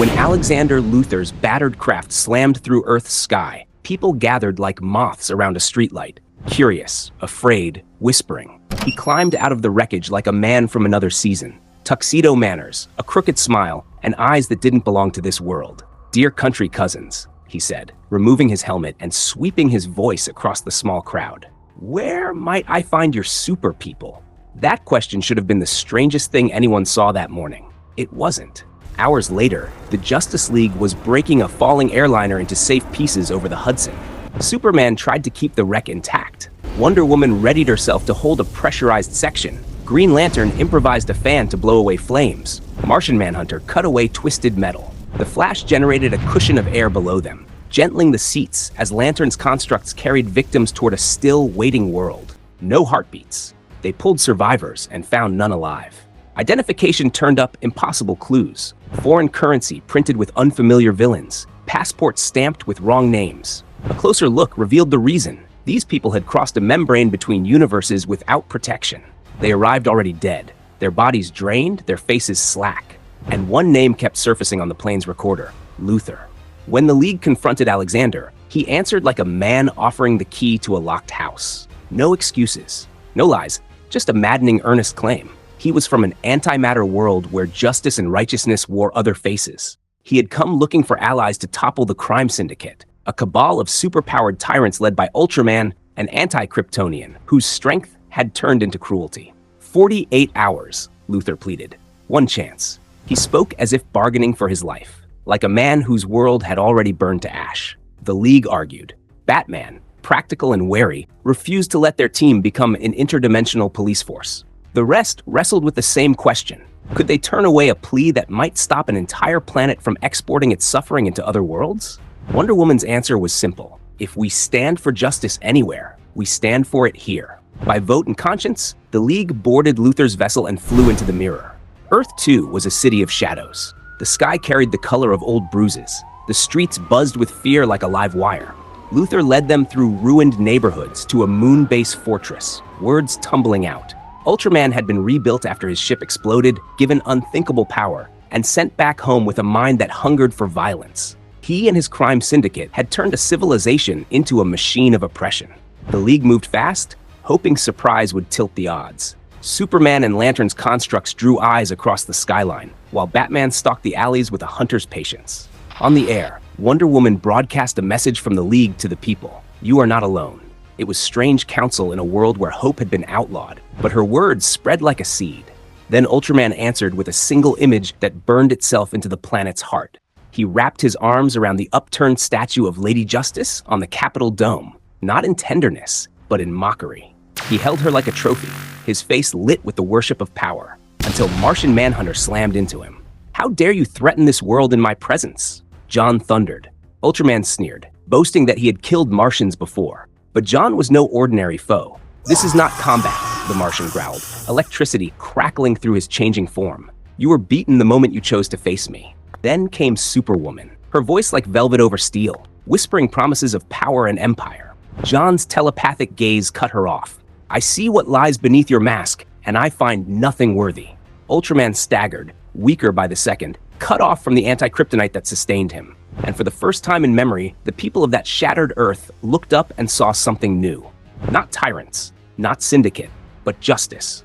When Alexander Luthor's battered craft slammed through Earth's sky, people gathered like moths around a streetlight, curious, afraid, whispering. He climbed out of the wreckage like a man from another season. Tuxedo manners, a crooked smile, and eyes that didn't belong to this world. "Dear country cousins," he said, removing his helmet and sweeping his voice across the small crowd. "Where might I find your super people?" That question should have been the strangest thing anyone saw that morning. It wasn't. Hours later, the Justice League was breaking a falling airliner into safe pieces over the Hudson. Superman tried to keep the wreck intact. Wonder Woman readied herself to hold a pressurized section. Green Lantern improvised a fan to blow away flames. Martian Manhunter cut away twisted metal. The Flash generated a cushion of air below them, gentling the seats as Lantern's constructs carried victims toward a still, waiting world. No heartbeats. They pulled survivors and found none alive. Identification turned up impossible clues. Foreign currency printed with unfamiliar villains. Passports stamped with wrong names. A closer look revealed the reason. These people had crossed a membrane between universes without protection. They arrived already dead, their bodies drained, their faces slack. And one name kept surfacing on the plane's recorder: Luthor. When the League confronted Alexander, he answered like a man offering the key to a locked house. No excuses, no lies, just a maddening, earnest claim. He was from an antimatter world where justice and righteousness wore other faces. He had come looking for allies to topple the Crime Syndicate, a cabal of superpowered tyrants led by Ultraman, an anti-Kryptonian whose strength had turned into cruelty. 48 hours, Luthor pleaded. One chance. He spoke as if bargaining for his life, like a man whose world had already burned to ash. The League argued. Batman, practical and wary, refused to let their team become an interdimensional police force. The rest wrestled with the same question. Could they turn away a plea that might stop an entire planet from exporting its suffering into other worlds? Wonder Woman's answer was simple. If we stand for justice anywhere, we stand for it here. By vote and conscience, the League boarded Luthor's vessel and flew into the mirror. Earth, too, was a city of shadows. The sky carried the color of old bruises. The streets buzzed with fear like a live wire. Luthor led them through ruined neighborhoods to a moon-based fortress, words tumbling out. Ultraman had been rebuilt after his ship exploded, given unthinkable power, and sent back home with a mind that hungered for violence. He and his crime syndicate had turned a civilization into a machine of oppression. The League moved fast, hoping surprise would tilt the odds. Superman and Lantern's constructs drew eyes across the skyline, while Batman stalked the alleys with a hunter's patience. On the air, Wonder Woman broadcast a message from the League to the people. You are not alone. It was strange counsel in a world where hope had been outlawed, but her words spread like a seed. Then Ultraman answered with a single image that burned itself into the planet's heart. He wrapped his arms around the upturned statue of Lady Justice on the Capitol dome, not in tenderness, but in mockery. He held her like a trophy, his face lit with the worship of power, until Martian Manhunter slammed into him. "How dare you threaten this world in my presence?" John thundered. Ultraman sneered, boasting that he had killed Martians before. But John was no ordinary foe. "This is not combat," the Martian growled, electricity crackling through his changing form. "You were beaten the moment you chose to face me." Then came Superwoman, her voice like velvet over steel, whispering promises of power and empire. John's telepathic gaze cut her off. "I see what lies beneath your mask, and I find nothing worthy." Ultraman staggered, weaker by the second, cut off from the anti-kryptonite that sustained him. And for the first time in memory, the people of that shattered Earth looked up and saw something new. Not tyrants, not syndicate, but justice.